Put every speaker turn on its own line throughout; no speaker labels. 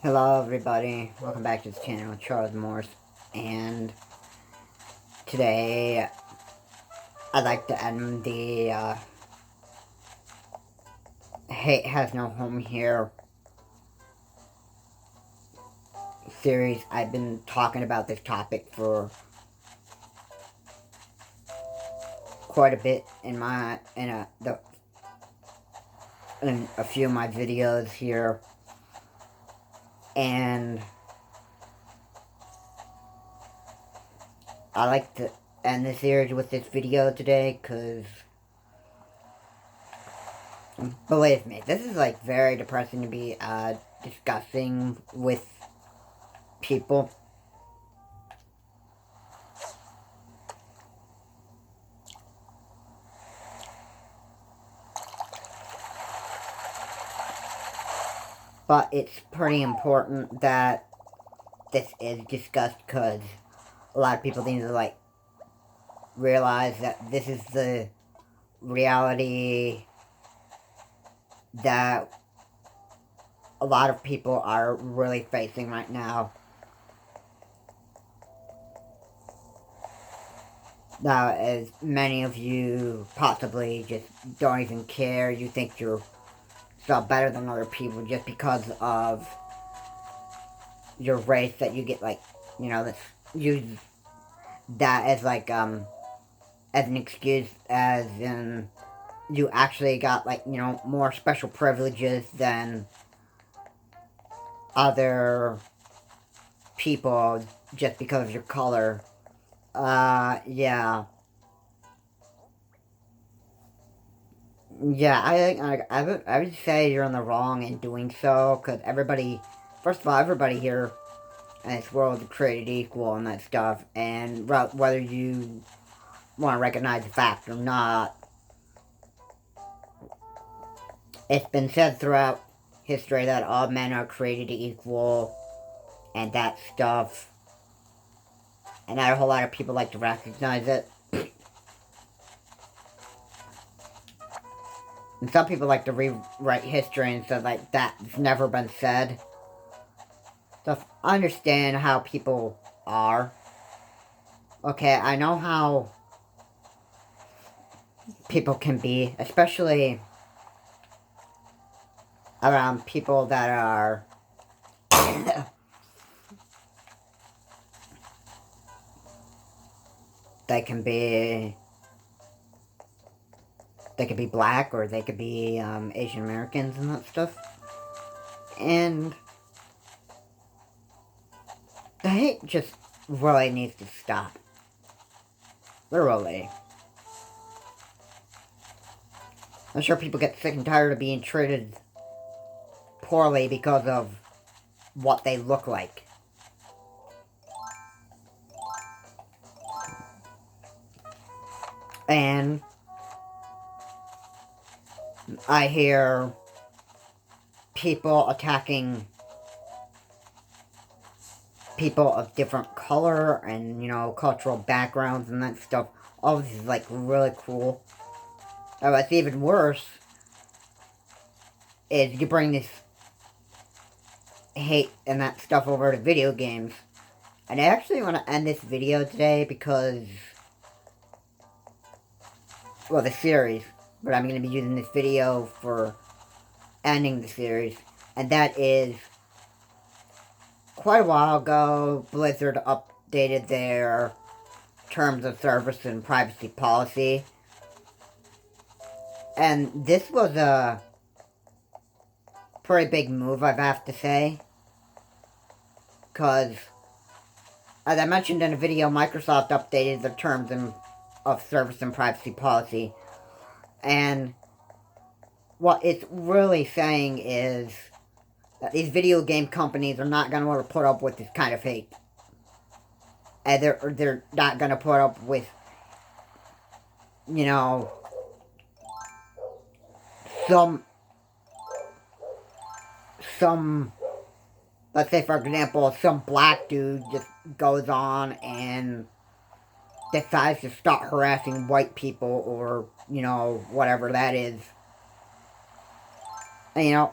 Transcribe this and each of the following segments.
Hello everybody, welcome back to the channel, Charles Morse, and today I'd like to end the Hate Has No Home Here series. I've been talking about this topic for quite a bit in a few of my videos here, and I like to end the series with this video today because, believe me, this is like very depressing to be discussing with people. But it's pretty important that this is discussed because a lot of people need to like realize that this is the reality that a lot of people are really facing right now. Now, as many of you possibly just don't even care, you think you're so better than other people just because of your race, that you get like, let's use that as like, as an excuse, as in you actually got like, more special privileges than other people just because of your color. Yeah. Yeah, I would say you're in the wrong in doing so, because everybody, first of all, everybody here in this world is created equal and that stuff, and whether you want to recognize the fact or not, it's been said throughout history that all men are created equal, and that stuff, and not a whole lot of people like to recognize it. And some people like to rewrite history and say like that's never been said. So I understand how people are. Okay, I know how people can be, especially around people that are they can be black, or they could be Asian Americans and that stuff. And the hate just really needs to stop. Literally. I'm sure people get sick and tired of being treated poorly because of what they look like. And I hear people attacking people of different color and, cultural backgrounds and that stuff. All this is, like, really cool. And what's even worse is you bring this hate and that stuff over to video games. And I actually want to end this video today because, well, the series, but I'm going to be using this video for ending the series. And that is, quite a while ago, Blizzard updated their terms of service and privacy policy. And this was a pretty big move, I have to say. Because, as I mentioned in a video, Microsoft updated the terms of service and privacy policy. And what it's really saying is that these video game companies are not going to want to put up with this kind of hate. And they're not going to put up with, some, let's say for example, some black dude just goes on and decides to start harassing white people, or, whatever that is. And,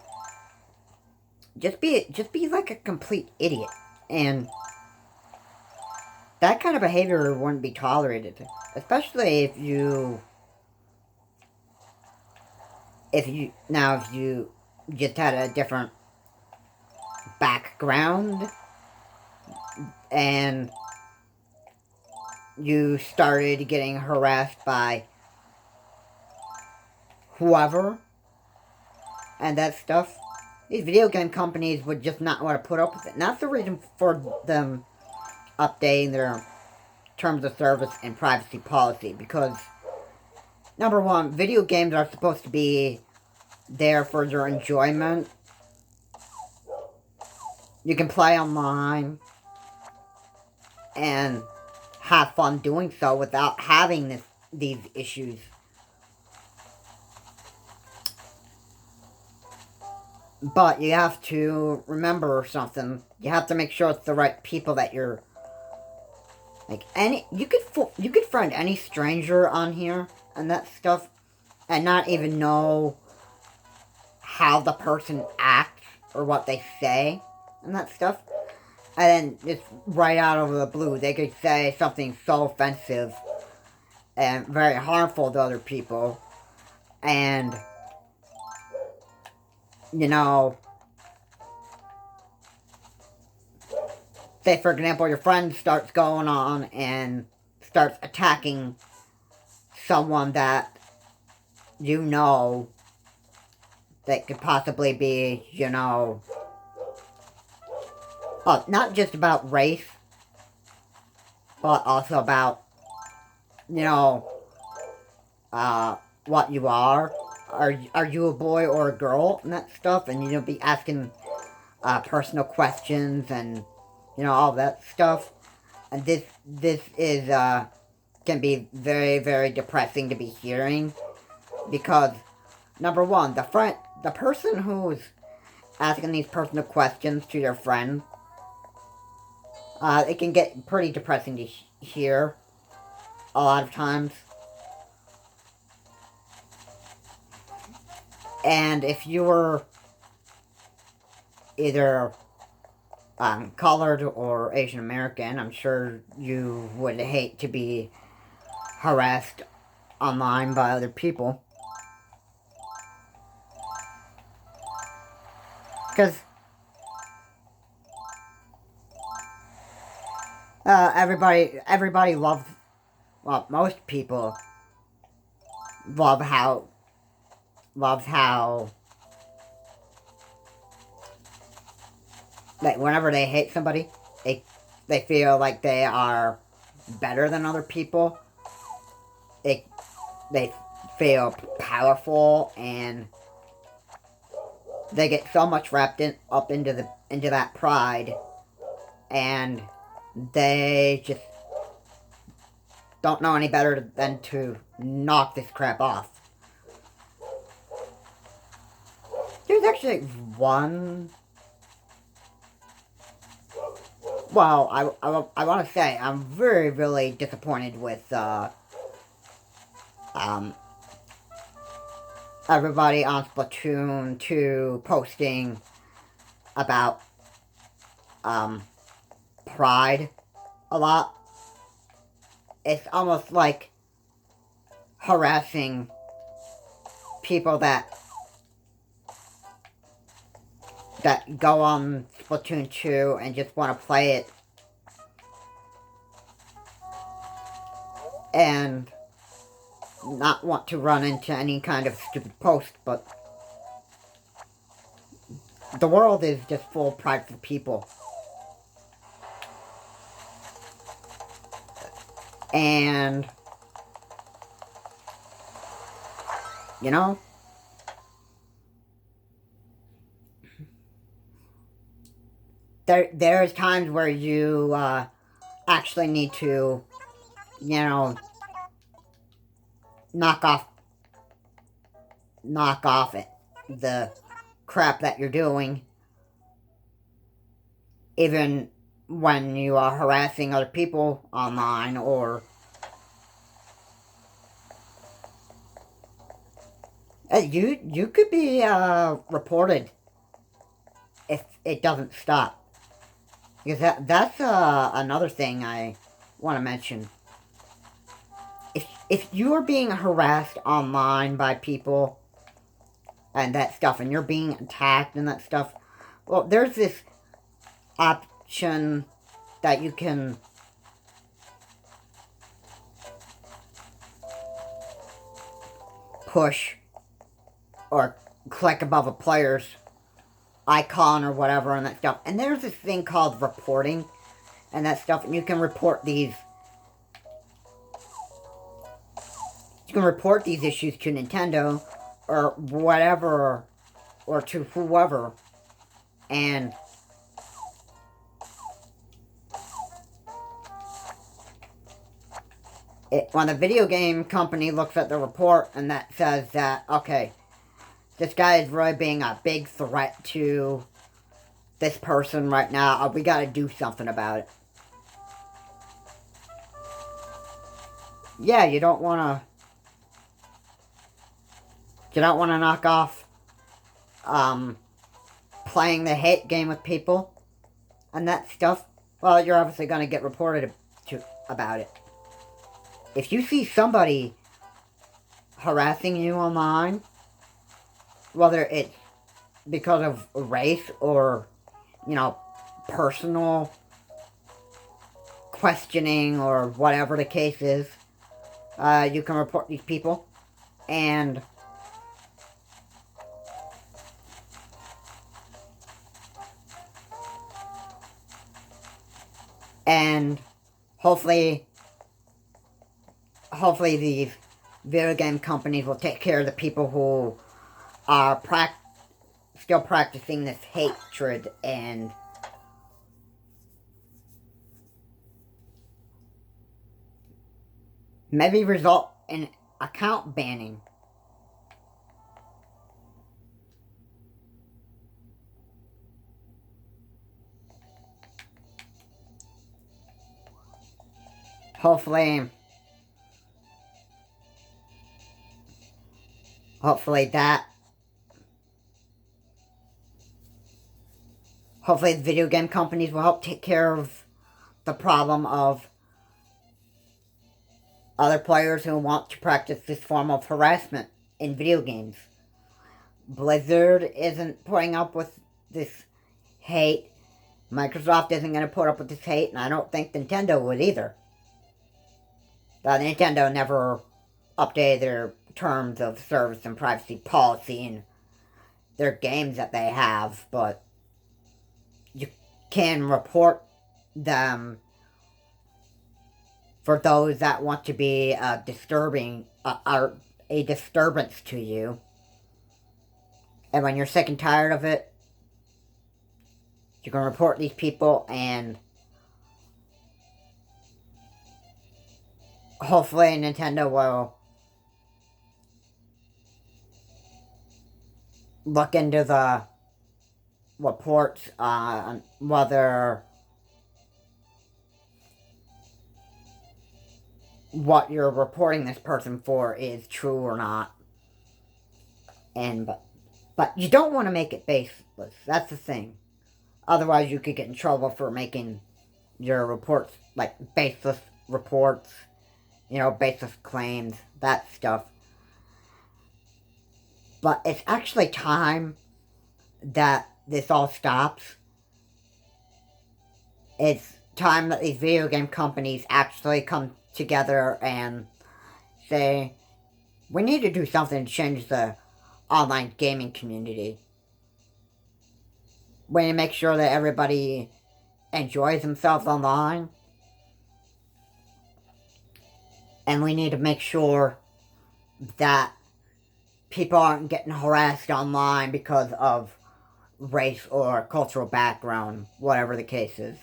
just be like a complete idiot. And that kind of behavior wouldn't be tolerated. Especially if you just had a different background and you started getting harassed by whoever and that stuff, these video game companies would just not want to put up with it. And that's the reason for them updating their terms of service and privacy policy. Because, number one, video games are supposed to be there for your enjoyment. You can play online and have fun doing so without having these issues. But you have to remember something. You have to make sure it's the right people that you're... Like, you could friend any stranger on here and that stuff and not even know how the person acts or what they say and that stuff. And then just right out of the blue, they could say something so offensive and very harmful to other people. And, you know, say for example, your friend starts going on and starts attacking someone that you know that could possibly be, you know, not just about race, but also about, you know, what you are. Are you a boy or a girl and that stuff? And you'll be asking personal questions and, you know, all that stuff. And this is can be very, very depressing to be hearing, because number one, the person who's asking these personal questions to your friend, it can get pretty depressing to hear a lot of times. And if you were either colored or Asian American, I'm sure you would hate to be harassed online by other people. Because everybody loves, well, most people loves how, like, whenever they hate somebody, they feel like they are better than other people. They feel powerful, and they get so much wrapped up into that pride, and they just don't know any better than to knock this crap off. There's actually one... Well, I want to say I'm very, really disappointed with everybody on Splatoon 2 posting about pride a lot. It's almost like harassing people that go on Splatoon 2 and just want to play it. And not want to run into any kind of stupid post, but the world is just full of prideful people. And, you know, there's times where you actually need to, you know, knock off the crap that you're doing, even when you are harassing other people online, or you could be reported if it doesn't stop. Because that's another thing I want to mention. If you are being harassed online by people and that stuff, and you're being attacked and that stuff, well, there's this option that you can push or click above a player's icon or whatever and that stuff. And there's this thing called reporting and that stuff, and you can report these. You can report these issues to Nintendo or whatever, or to whoever, and when the video game company looks at the report and that says that, okay, this guy is really being a big threat to this person right now, we gotta do something about it. Yeah, you don't wanna knock off playing the hate game with people and that stuff. Well, you're obviously gonna get reported about it. If you see somebody harassing you online, whether it's because of race or, personal questioning or whatever the case is, you can report these people, and hopefully these video game companies will take care of the people who are still practicing this hatred and maybe result in account banning. Hopefully the video game companies will help take care of the problem of other players who want to practice this form of harassment in video games. Blizzard isn't putting up with this hate. Microsoft isn't going to put up with this hate, and I don't think Nintendo would either. Nintendo never updated their terms of service and privacy policy in their games that they have, but you can report them for those that want to be a disturbance to you. And when you're sick and tired of it, you can report these people, and hopefully Nintendo will look into the reports on whether what you're reporting this person for is true or not. But you don't want to make it baseless. That's the thing. Otherwise, you could get in trouble for making your reports like baseless reports, baseless claims, that stuff. But it's actually time that this all stops. It's time that these video game companies actually come together and say, we need to do something to change the online gaming community. We need to make sure that everybody enjoys themselves online. And we need to make sure that people aren't getting harassed online because of race or cultural background, whatever the case is.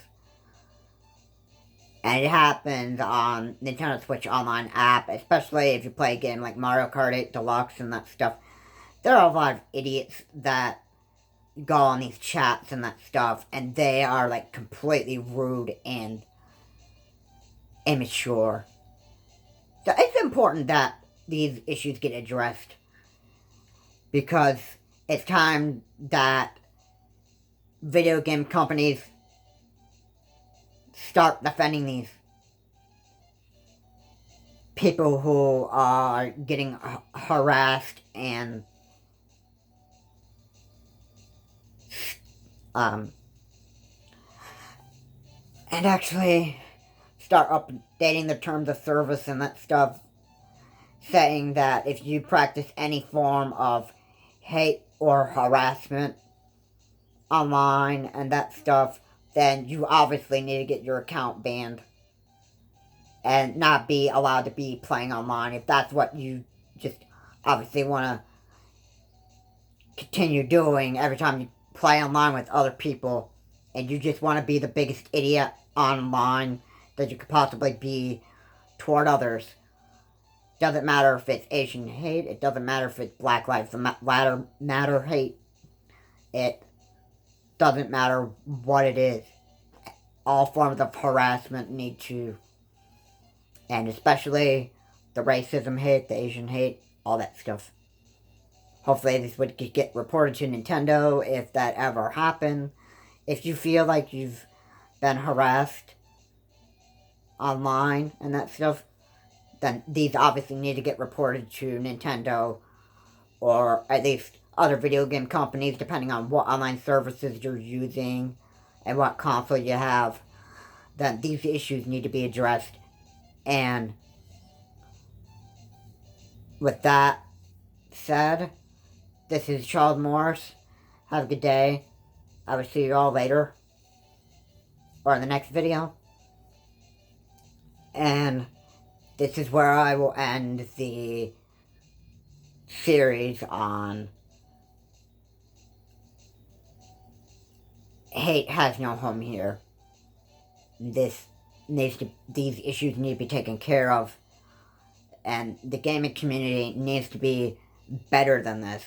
And it happens on Nintendo Switch Online app, especially if you play a game like Mario Kart 8 Deluxe and that stuff. There are a lot of idiots that go on these chats and that stuff, and they are like completely rude and immature. So it's important that these issues get addressed, because it's time that video game companies start defending these people who are getting harassed and actually start updating the terms of service and that stuff, saying that if you practice any form of hate or harassment online and that stuff, then you obviously need to get your account banned and not be allowed to be playing online. If that's what you just obviously want to continue doing every time you play online with other people, and you just want to be the biggest idiot online that you could possibly be toward others. Doesn't matter if it's Asian hate, it doesn't matter if it's Black Lives Matter hate, it doesn't matter what it is. All forms of harassment need to, and especially the racism hate, the Asian hate, all that stuff. Hopefully this would get reported to Nintendo if that ever happened. If you feel like you've been harassed online and that stuff, then these obviously need to get reported to Nintendo, or at least other video game companies, depending on what online services you're using and what console you have. Then these issues need to be addressed. And with that said, this is Charles Morris. Have a good day. I will see you all later, or in the next video. And this is where I will end the series on hate has no home here. These issues need to be taken care of, and the gaming community needs to be better than this,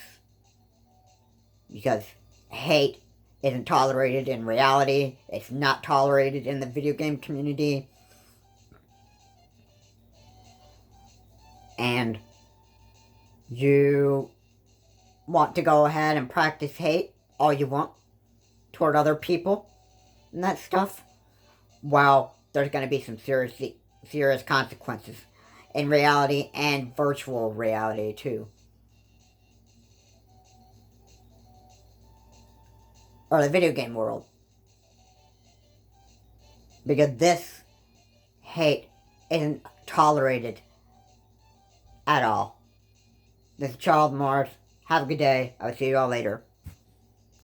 because hate isn't tolerated in reality. It's not tolerated in the video game community. And you want to go ahead and practice hate all you want toward other people and that stuff, well, there's going to be some serious consequences in reality and virtual reality too. Or the video game world. Because this hate isn't tolerated at all. This is Charles Morris. Have a good day. I'll see you all later.